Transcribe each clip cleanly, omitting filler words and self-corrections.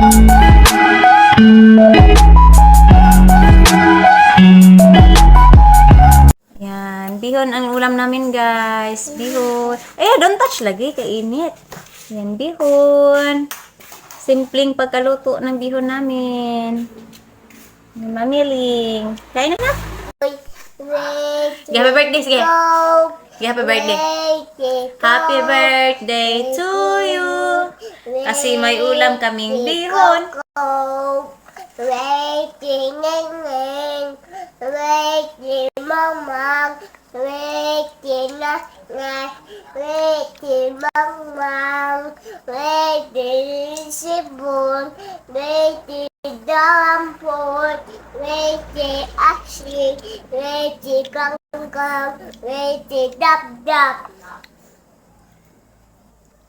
Yan, bihon ang ulam namin, guys. Bihon. Don't touch lagi, kainit. Yan, bihon. Simpleng pagkaluto ng bihon namin. Mamiling. Kain na. Happy birthday, sige. Happy birthday. Happy birthday to you. Kasi may ulam kaming bihon. Waiting, waiting, mama, waiting, waiting, mama, waiting, sibon, waiting, dampot, waiting, aksi, waiting, kangkang, waiting, dap-dap.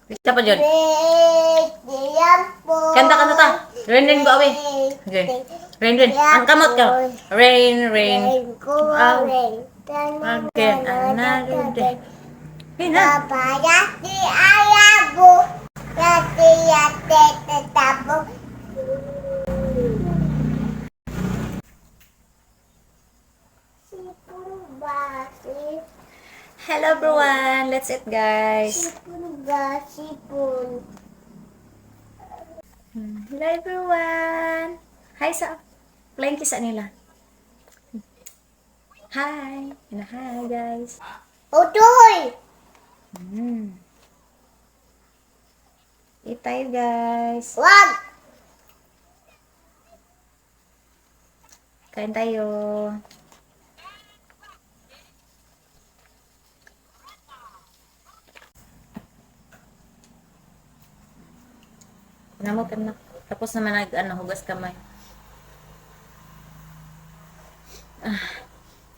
Isa pa dyan. Waiting, dampot. Kanta ta. Rain go away. Okay. Rain. Ang kamot ka. Rain. Go away. Again, another day. Hey na. Papa, yati ayabu. Yati tetabu. Sipun basi. Hello everyone. Let's eat, guys. Sipun basi pun. Hello everyone. Hi sa flying kiss nila. Hi. Hi guys. Otoy. Eat tayo, guys. Wag. Kain tayo. Namot na. Tapos naman hugas kamay.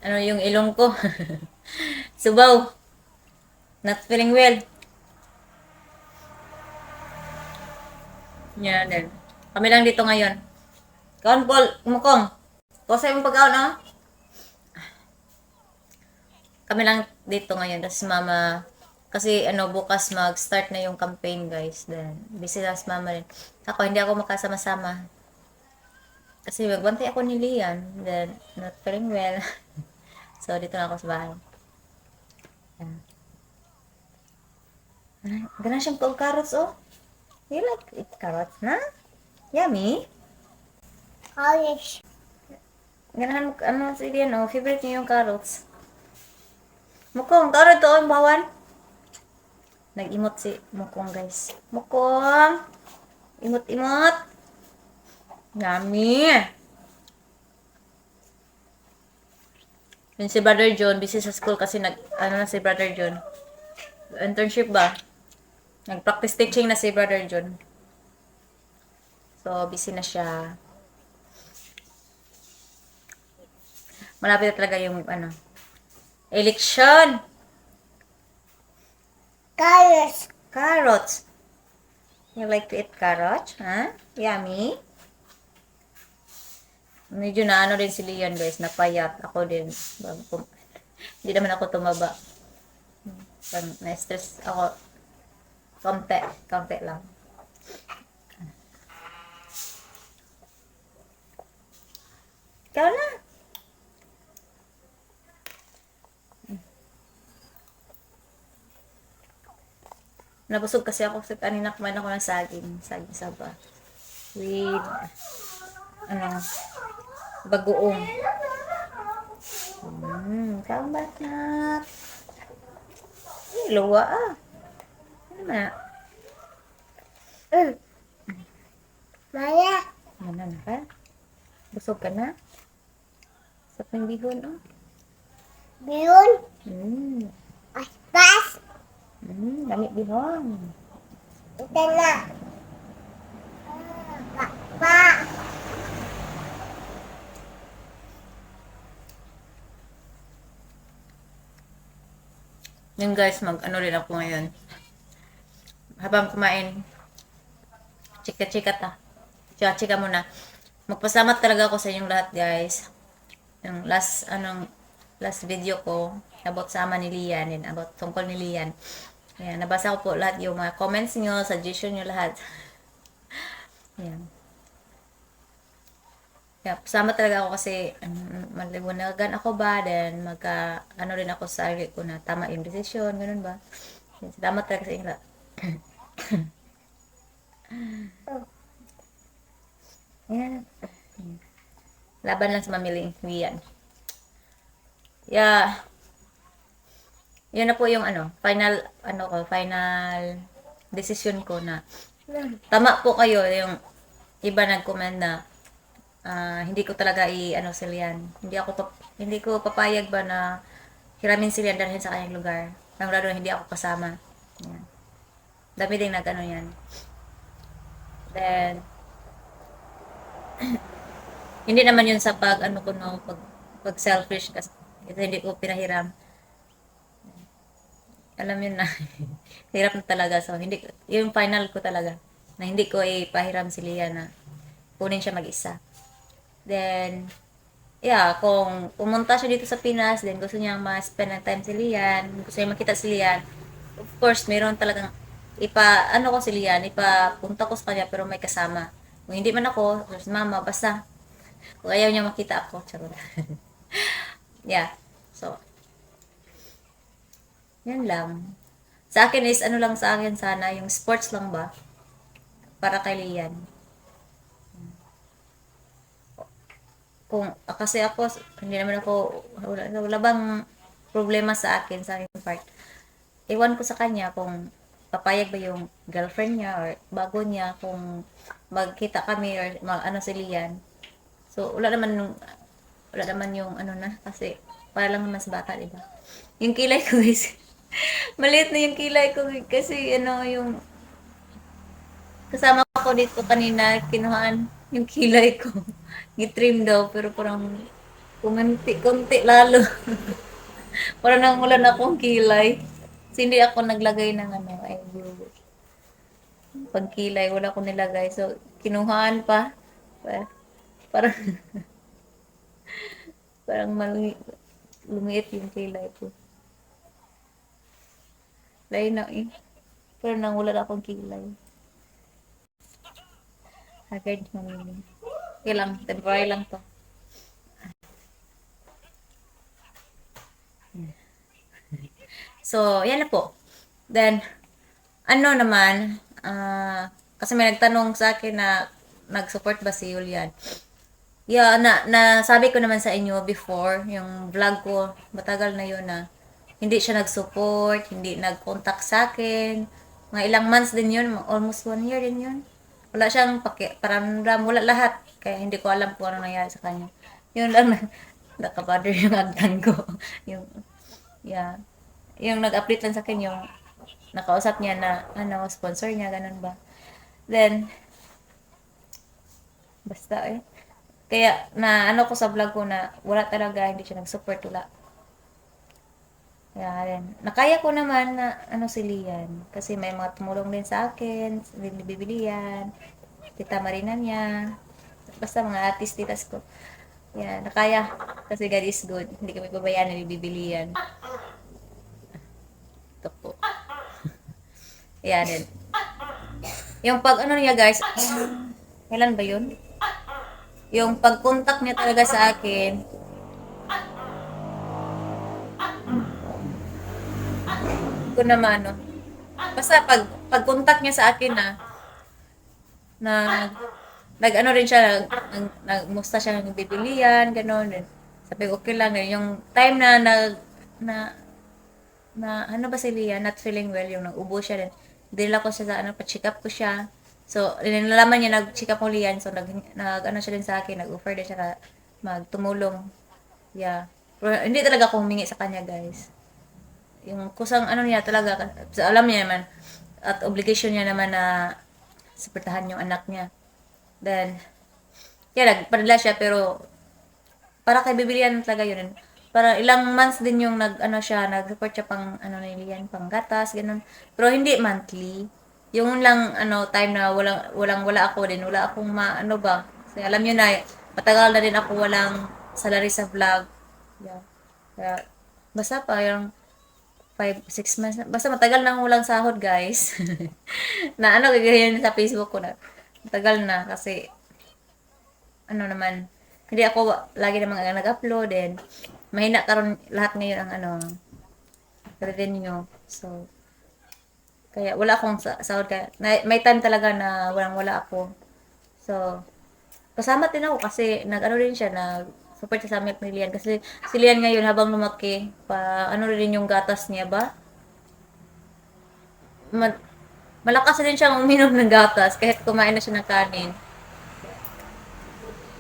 Ano yung ilong ko? Subaw. Not feeling well. Yan din. Kami lang dito ngayon. Kaon, Paul. Kumukong. Kosa yung pagkaon, no? Kami lang dito ngayon. Tapos mama, kasi bukas mag-start na yung campaign, guys. Then, busy na si mama rin. Ako, hindi ako makasama-sama. Kasi magbantay ako ni Lian. Then, not feeling well. So, dito na ako sa bahay. Ganun siyang carrots, oh. You like eat carrots, na? Yummy. College. Ganahan mo, si Lian, oh. Favorite niyo yung carrots. Mukong, carrot, oh, yung bawan. Nag-imot si Mukong, guys. Mukong! Imot-imot! Yummy! Yun si Brother John, busy sa school kasi si Brother John. Internship ba? Nag-practice teaching na si Brother John. So, busy na siya. Malapit na talaga yung, election! College. Carrots. You like to eat carrots? Huh? Yummy. Medyo na din si Leon, guys. Napayat. Ako din. Hindi naman ako tumaba. Na-stress ako. Kaunti lang. Ikaw na. Nabusog kasi ako sa kanina kumain ako ng saging. Saging saba. With, bagoong. Kaong banat. Luwa ah. Ano na? Maya. Ano na ka? Busog ka na? Sa bihon, oh. Biyun. Aspas. Dami bihon. Ito na. Pa. Yun, guys, rin ako ngayon. Habang kumain, chika-chika ta. Chika-chika muna. Magpasalamat talaga ako sa inyong lahat, guys. Yung last video ko, about sa ama ni Lian, and about tungkol ni Lian. Ayan, nabasa ko po lahat yung mga comments nyo, suggestion nyo lahat. Ayan. Yeah, pasama talaga ako kasi maliwanagan ako ba, then ano rin ako sa sarili ko na tama yung desisyon, ganun ba. Yan, salamat talaga sa inyo. Yan. Laban lang sa mamiling yan. Yeah, yun na po yung final decision ko na tama po kayo yung iba nag-comment na hindi ko talaga sila yan. Hindi ko papayag ba na hiramin sila dalhin sa kanyang lugar. Nang lalo hindi ako kasama. Yan. Dami ding nag-ano yan. Then, hindi naman yun sa pag selfish kasi hindi ko pinahiram. Alam yun na. Hirap na talaga. So, hindi, yung final ko talaga. Na hindi ko ipahiram si Lia na kunin siya mag-isa. Then, yeah, kung pumunta siya dito sa Pinas, then gusto niya ma-spend ng time si Lian, gusto niya makita si Lian, of course, meron talagang ko si Lian, ipapunta ko sa kanya, pero may kasama. Kung hindi man ako, si mama, basta, kung ayaw niya makita ako, charot. Yeah, so, yan lang. Sa akin is, lang sa akin sana, yung sports lang ba, para kay Lian. Kasi ako, hindi naman ako, wala bang problema sa akin, sa aking part. Iwan ko sa kanya kung papayag ba yung girlfriend niya or bago niya kung magkita kami or si Lian. So, wala naman yung kasi para lang naman sa bata, diba? Yung kilay ko is, maliit na yung kilay ko kasi yung kasama ko dito kanina, kinuhaan yung kilay ko. Gitrim daw, pero parang kunti lalo. Parang nangulan akong kilay. Kasi hindi ako naglagay ng eyebrow. Pagkilay, wala ko nilagay. So, kinuhaan pa. Parang, parang lumiit yung kilay ko. Lain na eh. Pero nangulan akong kilay. Haggard naman. Okay lang, temporary lang to. So, yan na po. Then, naman, kasi may nagtanong sa akin na nag-support ba si Julian. Yeah, sabi ko naman sa inyo before, yung vlog ko, matagal na yun na hindi siya nag-support, hindi nag-contact sa akin. Mga ilang months din yun, almost 1 year din yun. Wala siyang paramdam, wala lahat. Kaya hindi ko alam kung ano nangyari sa kanya. Yun lang nakabother yung agdan ko. yung, yeah. Yung nag-update lang sa akin yung nakausap niya na sponsor niya, ganun ba. Then, basta Kaya ko sa vlog ko na wala talaga, hindi siya nag-support, wala. Kaya rin, nakaya ko naman na si Lian. Kasi may mga tumulong din sa akin, bibilihan, tita Marina niya, basta mga artist titas ko. Yan, nakaya. Kasi God is good. Hindi kami pabayaan na bibilihan. Ito po. Yan din. Yung niya guys, kailan ba yun? Yung pag-contact niya talaga sa akin, ko naman, basta pag-contact niya sa akin na rin siya, nagmusta siya ng bibilian, gano'n. Sabi ko, okay lang. Yung time na ba si Lia, not feeling well, yung nag-ubo siya din. Dila ko siya sa pa-check up ko siya. So, nilalaman niya, nag-check up ko Lian. So, siya din sa akin, nag-offer din siya na magtumulong. Yeah. Pero hindi talaga ako humingi sa kanya, guys. Yung kusang niya talaga, alam niya naman, at obligation niya naman na suportahan yung anak niya. Then, nagpadala siya, pero para kay bibilian talaga yun. Para ilang months din yung nag-support siya pang niliyan, pang gatas, ganun. Pero hindi monthly. Yung lang time na wala ako din, wala akong ba. Kasi alam niyo na, matagal na din ako walang salary sa vlog. Yeah. Kaya, basta pa yung 5-6 months na. Basta matagal na walang sahod, guys. na gagawin sa Facebook ko na. Matagal na kasi naman, Hindi ako lagi namang nag-upload and mahina karon lahat ngayon ang revenue. So, kaya wala akong sahod kaya may time talaga na walang-wala ako. So, kasama din ako kasi nag-ano rin siya, support siya sa milk ni Lian. Kasi si Lian ngayon habang lumaki, ano rin yung gatas niya ba? Ma- Malakas din siyang uminom ng gatas kahit kumain na siya ng kanin.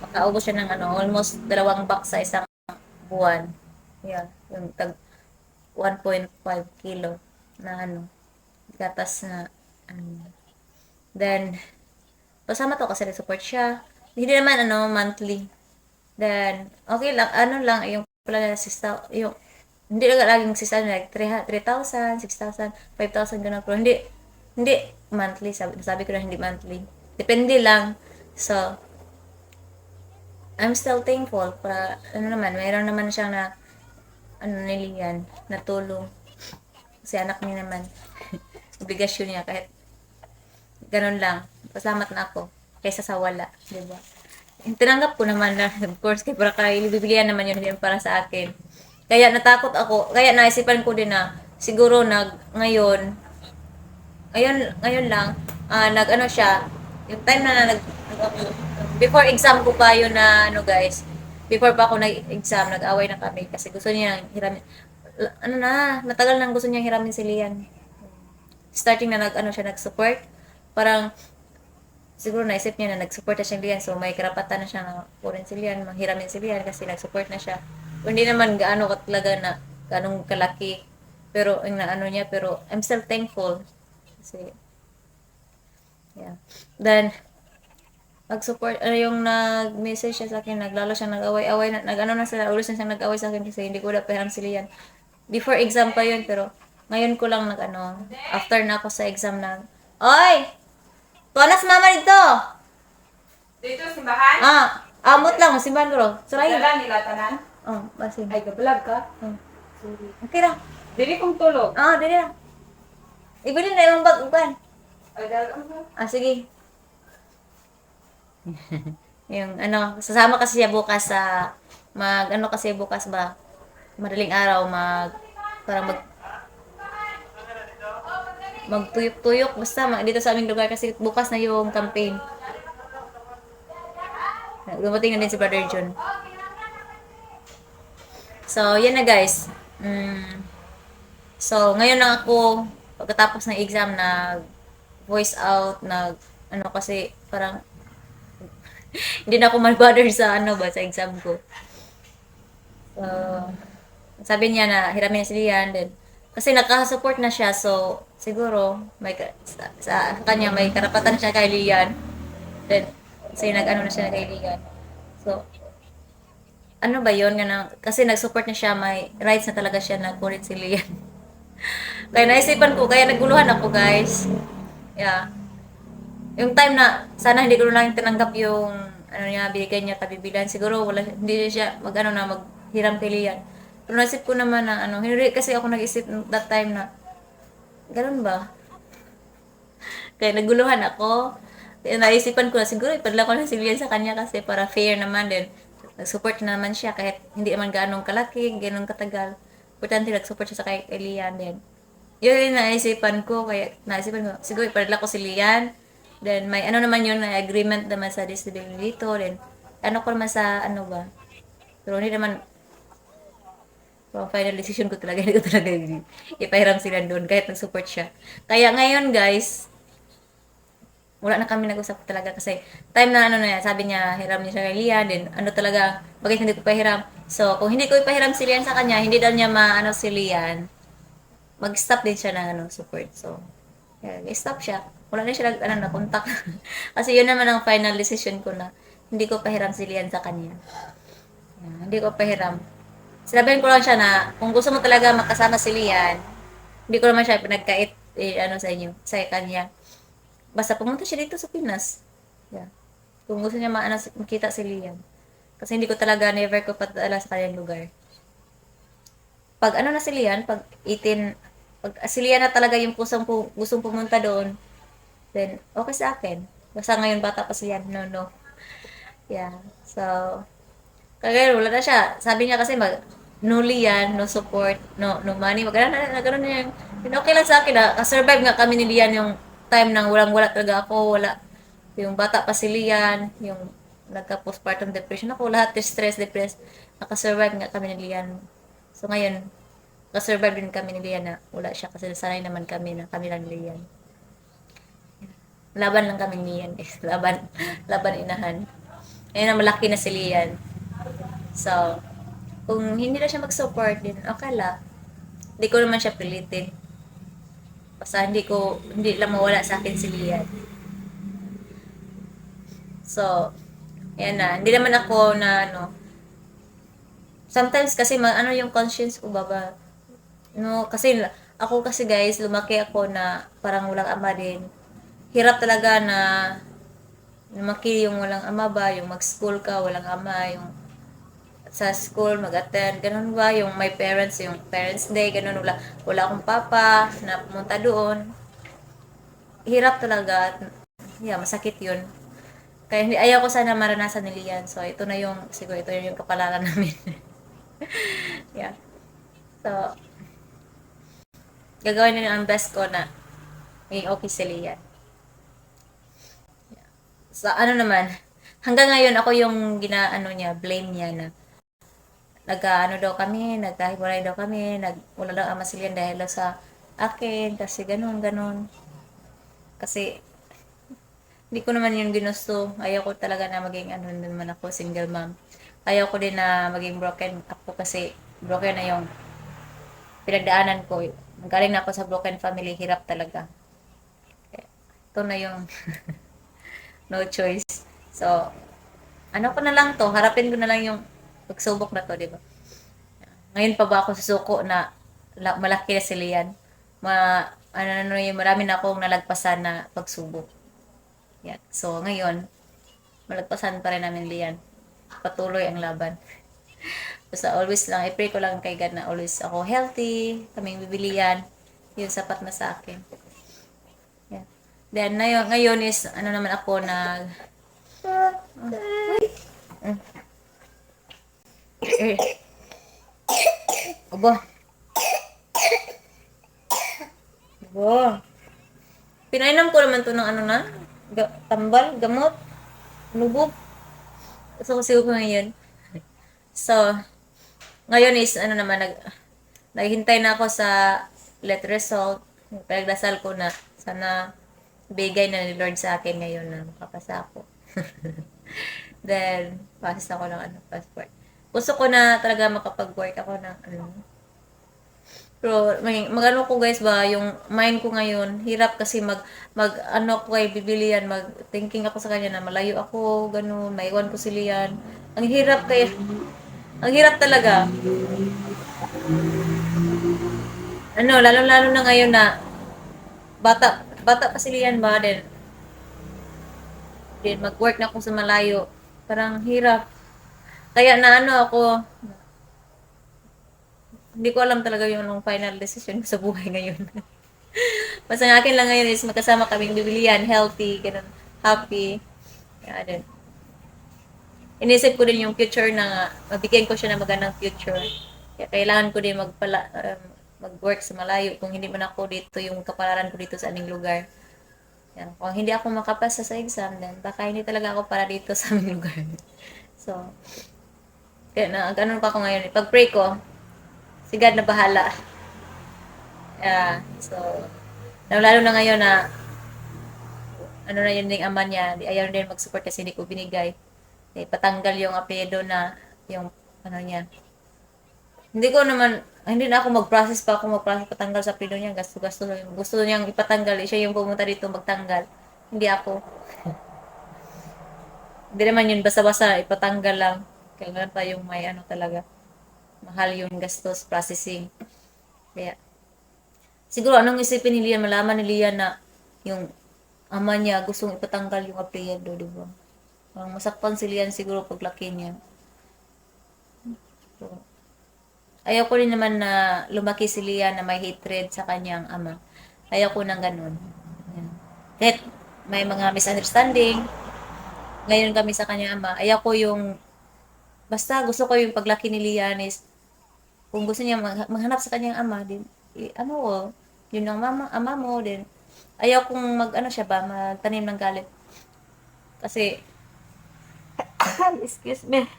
Makaubos siya ng almost 2 box sa isang buwan. Yeah, yung tag 1.5 kilo na gatas na then kasama to kasi nag-support siya. Hindi naman monthly. Then okay lang lang yung pala yung hindi lang laging 600 like 3,000, 6,000, 5,000 ganun pero hindi monthly sabi ko na hindi monthly. Depende lang. So I'm still thankful para naman mayroon naman siyang na niliyan na tulong kasi anak niya naman obligasyon niya kahit ganun lang pasalamat na ako kaysa sa wala, di ba? Tinanggap ko naman na of course kay para kay bibilihan naman yun hindi para sa akin kaya natakot ako kaya naisipan ko din na siguro ngayon lang siya yung time na before exam ko pa yun na guys before pa ako nag-exam nag-away na kami kasi gusto niya hiramin matagal nang gusto niya hiramin si Lian starting na siya nag-support parang siguro naisip niya na nag-support na siya Lian so may karapatan na siya na kunin si Lian manghiramin si Lian kasi nag-support na siya hindi naman gaano talaga na ganong kalaki pero ang niya pero I'm still thankful kasi yeah then nag-support yung nag-message siya sa akin naglalo siya nag-away-away na sila ulit siyang nag-away sa akin kasi hindi ko na pahirang sila yan before exam pa yun pero ngayon ko lang after na ako sa exam na oy tuanas mama dito Dito, simbahan? amot lang simbahan ko suray Dala nila tanan? basin Ay, kabalag ka? sorry okay ra Dili kong tulog. dili ra ibilin na yung bag upan Ay, dala mo. sige yung sasama kasi siya bukas sa kasi bukas ba madaling araw parang magtuyok-tuyok basta dito sa aming lugar kasi bukas na yung campaign dumating na din si Brother John so yan na guys so ngayon lang ako pagkatapos ng exam voice out kasi parang hindi na ako man-bother sa sa exam ko. So, sabi niya na hiramin na si Lian din. Kasi nakaka-support na siya, so siguro sa kanya may karapatan siya kay Lian. Then, kasi na siya kay Lian. So, ba yun? Kasi nag-support na siya, may rights na talaga siya na kunin si Lian. Kaya naisipan ko, kaya naguluhan ako guys. Yeah. Yung time na sana hindi ko lang tinanggap yung binigay niya kabibilan siguro hindi siya maghiram kay Lian pero nasip ko naman na hindi kasi ako nag-isip that time na ganun ba kaya naguluhan ako kaya naisipan ko na siguro ipadala ko na si Lian sa kanya kasi para fair naman din nag-support na naman siya kahit hindi naman ganong kalaki ganong katagal importante nag-support siya sa kay Lian din yun yung naisipan ko kaya naisipan ko siguro ipadala ko si Lian. Then, may naman yun, na agreement naman sa disability dito. Then, ko naman sa ba. Pero hindi naman, final decision ko talaga, hindi ko talaga ipahiram sila doon, kahit nag-support siya. Kaya ngayon, guys, wala na kami nag-usap talaga kasi time na sabi niya, hiram niya siya kay Lian, then talaga, bakit hindi ko pahiram? So, kung hindi ko ipahiram si Lian sa kanya, hindi daw niya si Lian, mag-stop din siya ng support. So, yeah, stop siya. Wala na siya na contact. Kasi yun naman ang final decision ko na hindi ko pahiram si Lian sa kanya. Hindi ko pahiram. Sinabihan ko lang siya na kung gusto mo talaga makasama si Lian, hindi ko naman siya pinagkait sa inyo, sa kanya. Basta pumunta siya dito sa Pinas. Yeah. Kung gusto niya makita si Lian. Kasi hindi ko talaga never ko patala sa kanyang lugar. Pag na si Lian, pag si Lian na talaga yung gustong pumunta doon, then, okay sa akin. Basta ngayon bata pa siya. No. Yeah. So, Kaya wala na siya. Sabi niya kasi no Lian, no support, no money. Magkano na gano'n na yung okay lang sa akin na survive nga kami ni Lian yung time nang walang-wala talaga ako, wala. Yung bata pa si Lian, yung nagka-postpartum depression ako, lahat yung stress, depressed. Nakasurvive nga kami ni Lian. So ngayon, nakasurvive din kami ni Lian na wala siya kasi sanay naman kami na kami lang ni Lian. Laban lang kami ni Lian guys. Laban inahan. Ngayon na malaki na si Lian. So, kung hindi na siya mag-support din, okay lang. Hindi ko naman siya pilitin. Basta hindi lang mawala sa akin si Lian. So, yan na. Hindi naman ako na, sometimes kasi, ano yung conscience ko, baba. No, kasi, ako kasi guys, lumaki ako na parang walang ama din. Hirap talaga na lumaki yung walang ama ba, yung mag-school ka, walang ama, yung sa school, mag-attend, ganun ba, yung my parents, yung parents day, ganun, wala akong papa na pumunta doon. Hirap talaga, yeah, masakit yun. Kaya hindi, ayaw ko sana maranasan nila yan. So, ito na yung, siguro ito yung kapalaran namin. Yeah. So, gagawin nila ang best ko na maging okay sila yan. So, ano naman, hanggang ngayon ako yung blame niya na nagkaano daw kami, nagkahiwalay daw kami, wala daw ama sila dahil daw sa akin, kasi ganun. Kasi, hindi ko naman yun ginusto. Ayaw ko talaga na maging naman ako, single mom. Ayaw ko din na maging broken ako kasi broken na yung pinagdaanan ko. Galing na ako sa broken family, hirap talaga. Ito na yung no choice. So, ano ko na lang to, harapin ko na lang yung pagsubok na to, di ba? Ngayon pa ba ako susuko na malaki na sila yan? Marami na akong nalagpasan na pagsubok. Yan. So, ngayon, malagpasan pa rin namin liyan. Patuloy ang laban. Basta always lang, i-pray ko lang kay God na always ako healthy, kaming bibilian. Yun, sapat na sa akin. Yan. Then, ngayon is, naman ako na, Aba. Pinainom ko naman to ng tambal, gamot, lubog. So, kasi ko ngayon. So, ngayon is, naghintay na ako sa let result. Pinagdasal ko na, sana bigay na ni Lord sa akin ngayon na makapasa ako. Then, pass ako ng passport. Gusto ko na talaga makapag-work ako ng Pero, ko guys ba, yung mind ko ngayon, hirap kasi ko kay bibilian, thinking ako sa kanya na malayo ako, ganun, maiwan ko sila yan. Ang hirap talaga. Lalo na ngayon na, bata pa sila yan ba, din mag-work na ako sa malayo. Parang hirap. Kaya na ako, hindi ko alam talaga yung final decision ko sa buhay ngayon. Basta ang akin lang ngayon is magkasama kaming bibilian, healthy, ganun, happy. Kaya din. Inisip ko din yung future na mabigyan ko siya ng magandang future. Kaya kailangan ko din mag-work sa malayo. Kung hindi man ako dito, yung kapalaran ko dito sa aming lugar. Yan. Kung hindi ako makapasa sa exam, then baka hindi talaga ako para dito sa aming lugar. So, kaya ganun pa ako ngayon. Pag-pray ko, si God na bahala. So, lalo na ngayon na na yun yung ama niya, ayaw din mag-support kasi hindi ko binigay. Patanggal yung apelyido na yung niya. Hindi na ako mag-process patanggal sa apelyido niya, gasto-gasto lang. Gusto niyang ipatanggal, siya yung pumunta dito magtanggal. Hindi ako. Hindi naman yun basta-basta ipatanggal lang. Kailangan pa yung may talaga. Mahal yung gastos, processing. Kaya, siguro anong isipin ni Lian, malaman ni Lian na yung ama niya gustong ipatanggal yung apelyido, di ba? Parang masakpan si Lian siguro paglaki niya. So, ayaw ko rin naman na lumaki si Lian na may hatred sa kanyang ama. Ayaw ko nang ganun. Kahit may mga misunderstanding, ngayon kami sa kanyang ama, ayaw ko yung basta gusto ko yung paglaki ni Lian is, kung gusto niya maghanap sa kanyang ama, din, ano ko, yun ang ama mo, din, ayaw kong ano siya ba, magtanim ng galit. Kasi, excuse me,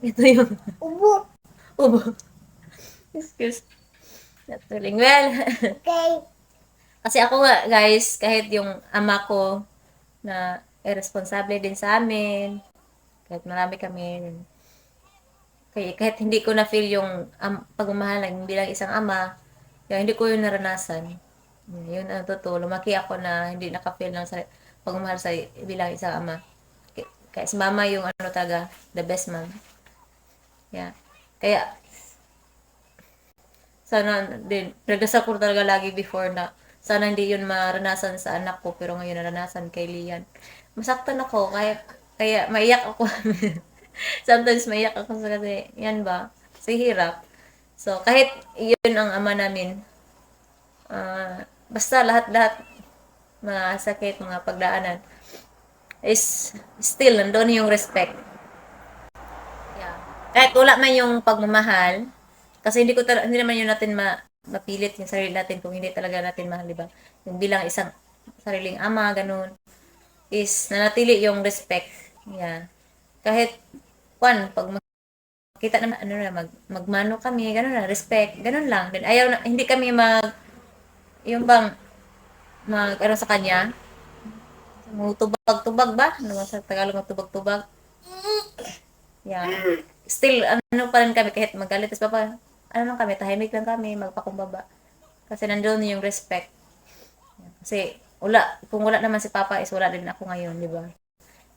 ito yung Ubo. ubo. Excuse. Natuling. Well, Okay. kasi ako nga, guys, kahit yung ama ko na irresponsible din sa amin, kahit marami kami, kaya kahit hindi ko na feel yung pagmamahal ng bilang isang ama, kaya hindi ko yun naranasan. Yun ang totoo. Lumaki ako na hindi naka-feel ng pagmamahal sa bilang isang ama. Kaya si mama yung ano talaga, the best mom. Yeah. Kaya, sana din, nagdasal ko talaga lagi before na sana hindi yun maranasan sa anak ko, pero ngayon naranasan kay Lian. Masaktan ako, kaya maiyak ako. Sometimes maiyak ako kasi, yan ba, kasi hirap. So, kahit yun ang ama namin, basta lahat-lahat, mga sakit, mga pagdaanan, is still, nandun yung respect. Yeah. Kahit wala man yung pagmamahal, kasi hindi naman yun natin mapilit yung sarili natin kung hindi talaga natin mahal, di ba? Yung bilang isang sariling ama, ganun, is nanatili yung respect. Yeah. Kahit, pag makita na, ano na, magmano kami, ganun na, respect, ganun lang. Then, ayaw na, hindi kami yung bang, ano sa kanya, tubag-tubag ba? Ano ba sa Tagalog ng tubag-tubag? Yeah. Still, ano pa rin kami, kahit magalit, tapos ano lang kami, tahimik lang kami, magpakumbaba. Kasi nandun yung respect. Kasi, kung wala naman si Papa, is wala din ako ngayon, di ba?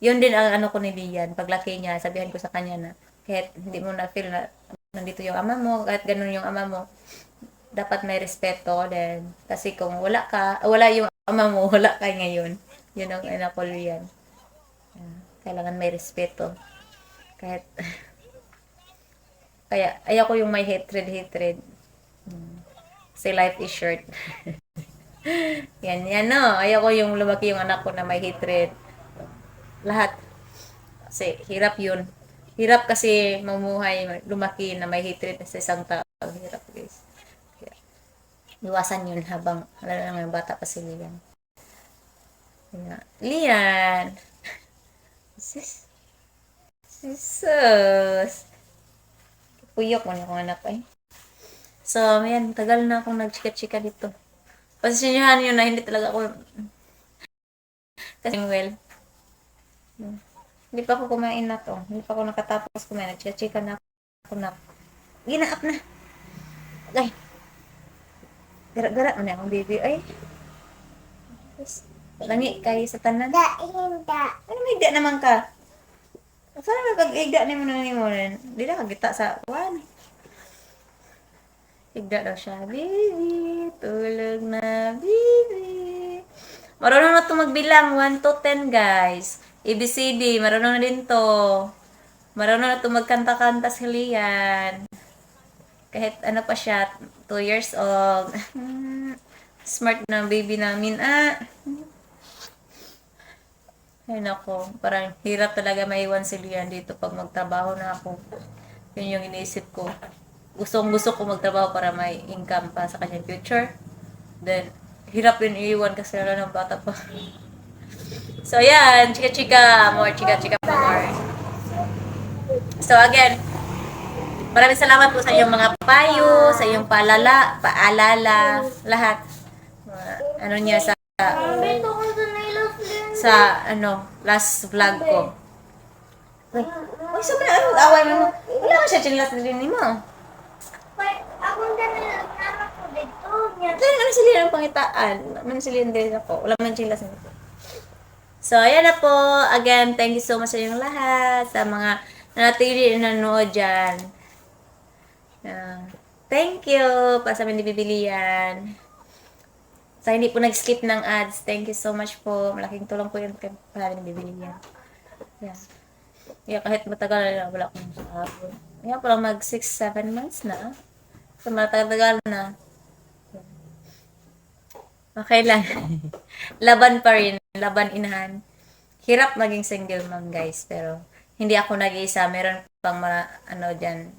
Yun din ang ano ko ni Lian, paglaki niya, sabihan ko sa kanya na, kahit hindi mo na feel na nandito yung ama mo, kahit ganun yung ama mo, dapat may respeto din. Kasi kung wala yung ama mo, wala ka ngayon. Yun ang ano ko Lian. Kailangan may respeto. Kahit, kaya, ayaw ko yung may hatred. Kasi life is short. Yan no. Ayaw ko yung lumaki yung anak ko na may hatred. Lahat. Kasi hirap yun. Hirap kasi mamuhay, lumaki na may hatred sa isang tao. Hirap guys. Kaya, iwasan yun habang, lalo na yung bata pa si Lian. Lian! Jesus! Puyok mo na akong anak eh. So, ayan, tagal na akong nagchika-chika dito. Pasensyahan nyo na hindi talaga ako kasi well. Hindi pa ako kumain na to. Hindi pa ako nakatapos kumain. Nagchika-chika na ako na. Ginaap na. Ay. Gara-gara mo na akong baby. Ay. Langi kayo sa tanan. Hinda. Ano may igda naman ka? Saan naman pag-igda ni mo na ni mo? Hindi na kagita sa one. Igda daw siya. Baby, tulog na, baby. Marunong na ito magbilang. 1 to 10, guys. ABCD, marunong na din to. Marunong na ito magkanta-kanta si Lian. Kahit ano pa siya, 2 years old. Smart na baby namin. Ay nako, parang hirap talaga maiwan si Lian dito pag magtrabaho na ako. Yun yung iniisip ko. Gusto ko magtrabaho para may income pa sa kanyang future. Then, hirap yun iiwan kasi wala ng bata pa. So, yan. Chika-chika. More chika-chika pa more. So, again, maraming salamat po sa iyong mga payo, sa iyong paalala, lahat. Ano niya last vlog ko. Uy, sobrang away mo. Wala ka siya chinelas na rin mo. Ako na nalaman ko dito. Ano sila ng pangitaan? Ano sila din ako? Wala man chinelas nito. So, ayan na po. Again, thank you so much sa inyong lahat. Sa mga nanatili na nanonood dyan. Thank you. Para sa amin bibilian. Sa hindi po nag-skip ng ads, thank you so much po. Malaking tulong po yun para namin bibilian. Yeah. Yeah, kahit matagal na wala akong sabon. Yeah, parang mag 6-7 months na. So, matagal na. Okay lang. Laban pa rin. Laban inahan. Hirap maging single mom, guys. Pero, hindi ako nag-iisa. Meron pang ano dyan,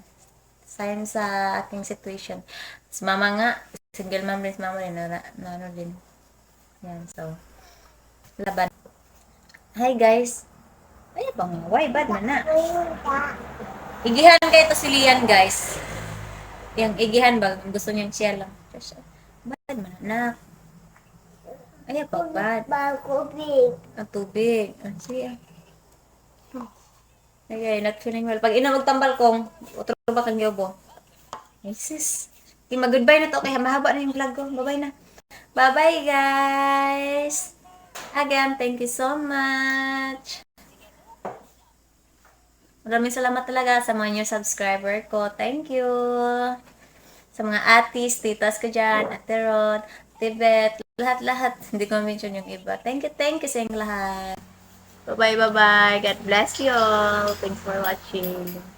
sign sa aking situation. Si mama nga, single mom rin si mama rin, na ano din. Yan, so, laban. Hi guys. Ay, bang, why bad man na. Punta. Igihan kayo to si Lian, guys. Yung igihan ba, gusto niyang siya lang. Bad man na. Ay, pag bad. Bago big. Ang tubig. Sige. Okay, not feeling well. Pag ina magtambal kong, otro ba kang yobo? Ay, sis. Okay, mag-goodbye na to. Okay, mahaba na yung vlog ko. Bye-bye na. Bye-bye, guys. Again, thank you so much. Maraming salamat talaga sa mga new subscriber ko. Thank you. Sa mga atis, titas ko dyan, Ate Rod, Tibet, lahat-lahat. Hindi ko mention yung iba. Thank you sa inyong lahat. Bye-bye. God bless you all. Thanks for watching.